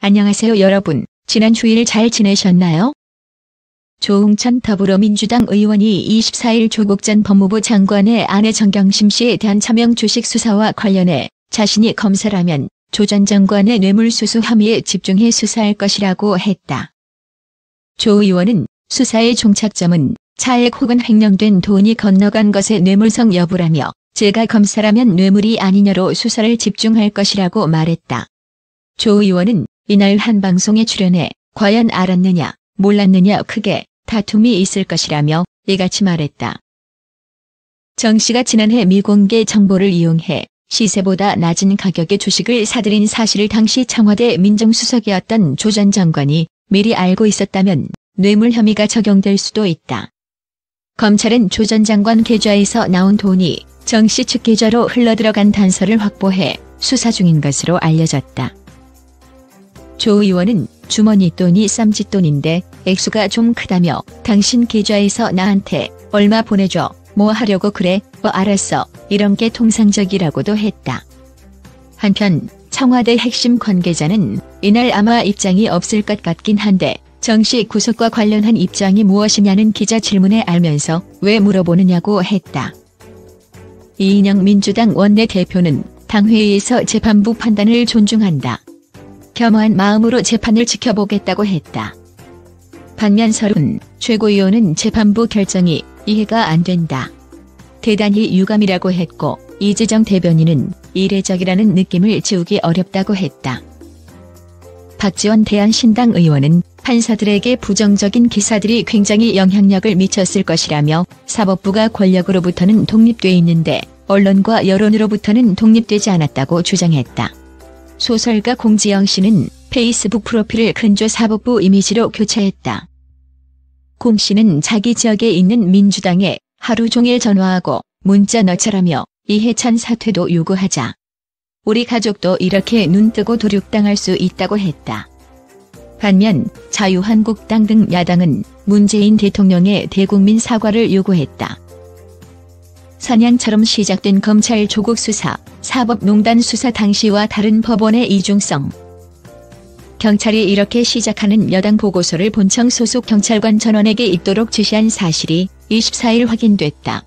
안녕하세요 여러분. 지난 주일 잘 지내셨나요? 조응천 더불어민주당 의원이 24일 조국 전 법무부 장관의 아내 정경심 씨에 대한 차명 주식 수사와 관련해 자신이 검사라면 조 전 장관의 뇌물수수 혐의에 집중해 수사할 것이라고 했다. 조 의원은 수사의 종착점은 차액 혹은 횡령된 돈이 건너간 것의 뇌물성 여부라며 제가 검사라면 뇌물이 아니냐로 수사를 집중할 것이라고 말했다. 조 의원은 이날 한 방송에 출연해 과연 알았느냐, 몰랐느냐 크게 다툼이 있을 것이라며 이같이 말했다. 정 씨가 지난해 미공개 정보를 이용해 시세보다 낮은 가격의 주식을 사들인 사실을 당시 청와대 민정수석이었던 조 전 장관이 미리 알고 있었다면 뇌물 혐의가 적용될 수도 있다. 검찰은 조 전 장관 계좌에서 나온 돈이 정 씨 측 계좌로 흘러들어간 단서를 확보해 수사 중인 것으로 알려졌다. 조 의원은 주머니 돈이 쌈짓돈인데 액수가 좀 크다며 당신 계좌에서 나한테 얼마 보내줘, 뭐 하려고 그래, 알았어, 이런 게 통상적이라고도 했다. 한편 청와대 핵심 관계자는 이날 아마 입장이 없을 것 같긴 한데 정 씨 구속과 관련한 입장이 무엇이냐는 기자 질문에 알면서 왜 물어보느냐고 했다. 이인영 민주당 원내대표는 당회의에서 재판부 판단을 존중한다. 겸허한 마음으로 재판을 지켜보겠다고 했다. 반면 서른 최고위원은 재판부 결정이 이해가 안 된다. 대단히 유감이라고 했고 이재정 대변인은 이례적이라는 느낌을 지우기 어렵다고 했다. 박지원 대한신당 의원은 판사들에게 부정적인 기사들이 굉장히 영향력을 미쳤을 것이라며 사법부가 권력으로부터는 독립돼 있는데 언론과 여론으로부터는 독립되지 않았다고 주장했다. 소설가 공지영 씨는 페이스북 프로필을 근조 사법부 이미지로 교체했다. 공 씨는 자기 지역에 있는 민주당에 하루 종일 전화하고 문자 넣자라며 이해찬 사퇴도 요구하자. 우리 가족도 이렇게 눈뜨고 도륙당할 수 있다고 했다. 반면 자유한국당 등 야당은 문재인 대통령의 대국민 사과를 요구했다. 사냥처럼 시작된 검찰 조국 수사, 사법농단 수사 당시와 다른 법원의 이중성. 경찰이 이렇게 시작하는 여당 보고서를 본청 소속 경찰관 전원에게 읽도록 지시한 사실이 24일 확인됐다.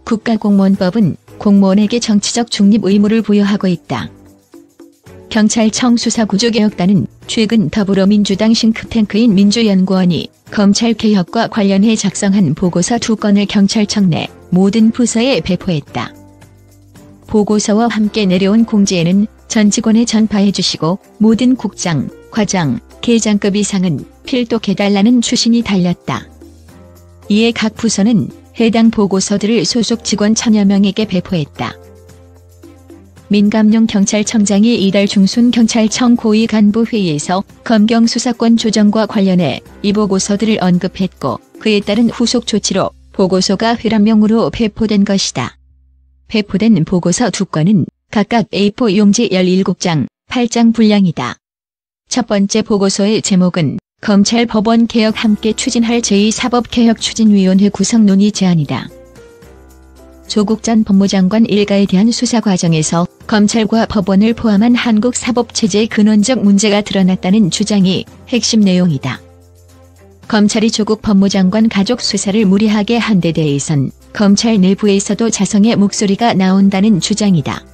국가공무원법은 공무원에게 정치적 중립 의무를 부여하고 있다. 경찰청 수사구조개혁단은 최근 더불어민주당 싱크탱크인 민주연구원이 검찰개혁과 관련해 작성한 보고서 2건을 경찰청 내 모든 부서에 배포했다. 보고서와 함께 내려온 공지에는 전 직원에 전파해 주시고 모든 국장, 과장, 계장급 이상은 필독해달라는 추신이 달렸다. 이에 각 부서는 해당 보고서들을 소속 직원 1000여 명에게 배포했다. 민감용 경찰청장이 이달 중순 경찰청 고위 간부 회의에서 검경 수사권 조정과 관련해 이 보고서들을 언급했고 그에 따른 후속 조치로 보고서가 회람용으로 배포된 것이다. 배포된 보고서 2건은 각각 A4 용지 17장, 8장 분량이다. 첫 번째 보고서의 제목은 검찰 법원 개혁 함께 추진할 제2사법개혁추진위원회 구성 논의 제안이다. 조국 전 법무장관 일가에 대한 수사 과정에서 검찰과 법원을 포함한 한국 사법체제의 근원적 문제가 드러났다는 주장이 핵심 내용이다. 검찰이 조국 법무장관 가족 수사를 무리하게 한 데 대해선 검찰 내부에서도 자성의 목소리가 나온다는 주장이다.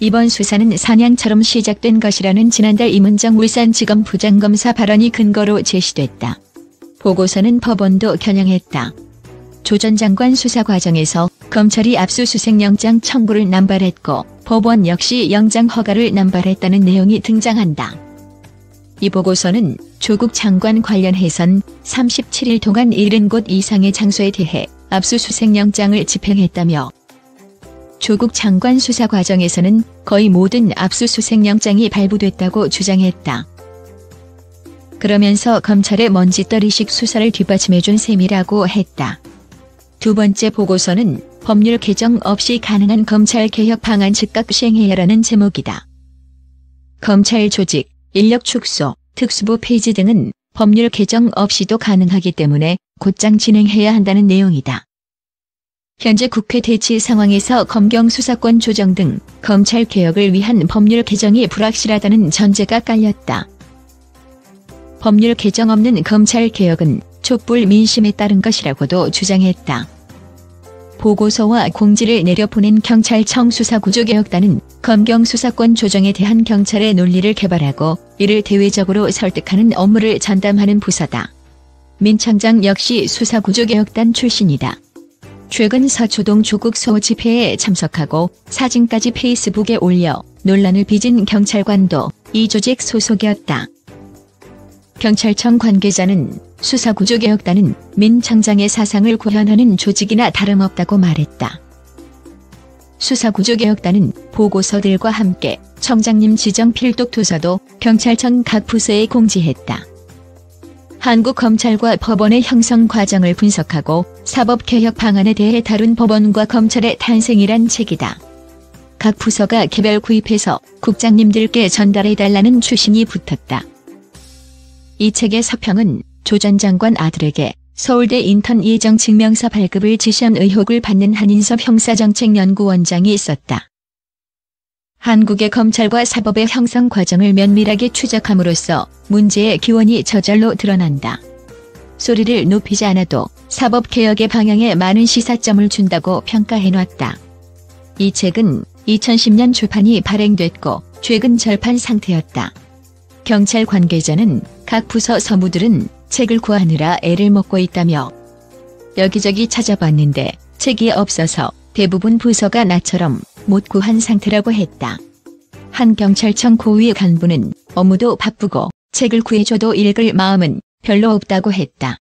이번 수사는 사냥처럼 시작된 것이라는 지난달 임은정 울산지검 부장검사 발언이 근거로 제시됐다. 보고서는 법원도 겨냥했다. 조 전 장관 수사 과정에서 검찰이 압수수색영장 청구를 남발했고 법원 역시 영장 허가를 남발했다는 내용이 등장한다. 이 보고서는 조국 장관 관련해선 37일 동안 70곳 이상의 장소에 대해 압수수색영장을 집행했다며 조국 장관 수사 과정에서는 거의 모든 압수수색영장이 발부됐다고 주장했다. 그러면서 검찰의 먼지떨이식 수사를 뒷받침해준 셈이라고 했다. 두 번째 보고서는 법률 개정 없이 가능한 검찰개혁 방안 즉각 시행해야라는 제목이다. 검찰 조직, 인력 축소, 특수부 폐지 등은 법률 개정 없이도 가능하기 때문에 곧장 진행해야 한다는 내용이다. 현재 국회 대치 상황에서 검경 수사권 조정 등 검찰 개혁을 위한 법률 개정이 불확실하다는 전제가 깔렸다. 법률 개정 없는 검찰개혁은 촛불 민심에 따른 것이라고도 주장했다. 보고서와 공지를 내려보낸 경찰청 수사구조개혁단은 검경 수사권 조정에 대한 경찰의 논리를 개발하고 이를 대외적으로 설득하는 업무를 전담하는 부서다. 민 청장 역시 수사구조개혁단 출신이다. 최근 서초동 조국 소 집회에 참석하고 사진까지 페이스북에 올려 논란을 빚은 경찰관도 이 조직 소속이었다. 경찰청 관계자는 수사구조개혁단은 민 청장의 사상을 구현하는 조직이나 다름없다고 말했다. 수사구조개혁단은 보고서들과 함께 청장님 지정 필독 도서도 경찰청 각 부서에 공지했다. 한국검찰과 법원의 형성 과정을 분석하고 사법개혁 방안에 대해 다룬 법원과 검찰의 탄생이란 책이다. 각 부서가 개별 구입해서 국장님들께 전달해달라는 추신이 붙었다. 이 책의 서평은 조 전 장관 아들에게 서울대 인턴 예정 증명서 발급을 지시한 의혹을 받는 한인섭 형사정책연구원장이 있었다. 한국의 검찰과 사법의 형성 과정을 면밀하게 추적함으로써 문제의 기원이 저절로 드러난다. 소리를 높이지 않아도 사법개혁의 방향에 많은 시사점을 준다고 평가해놨다. 이 책은 2010년 초판이 발행됐고 최근 절판 상태였다. 경찰 관계자는 각 부서 서무들은 책을 구하느라 애를 먹고 있다며 여기저기 찾아봤는데 책이 없어서 대부분 부서가 나처럼 못 구한 상태라고 했다. 한 경찰청 고위 간부는 업무도 바쁘고 책을 구해줘도 읽을 마음은 별로 없다고 했다.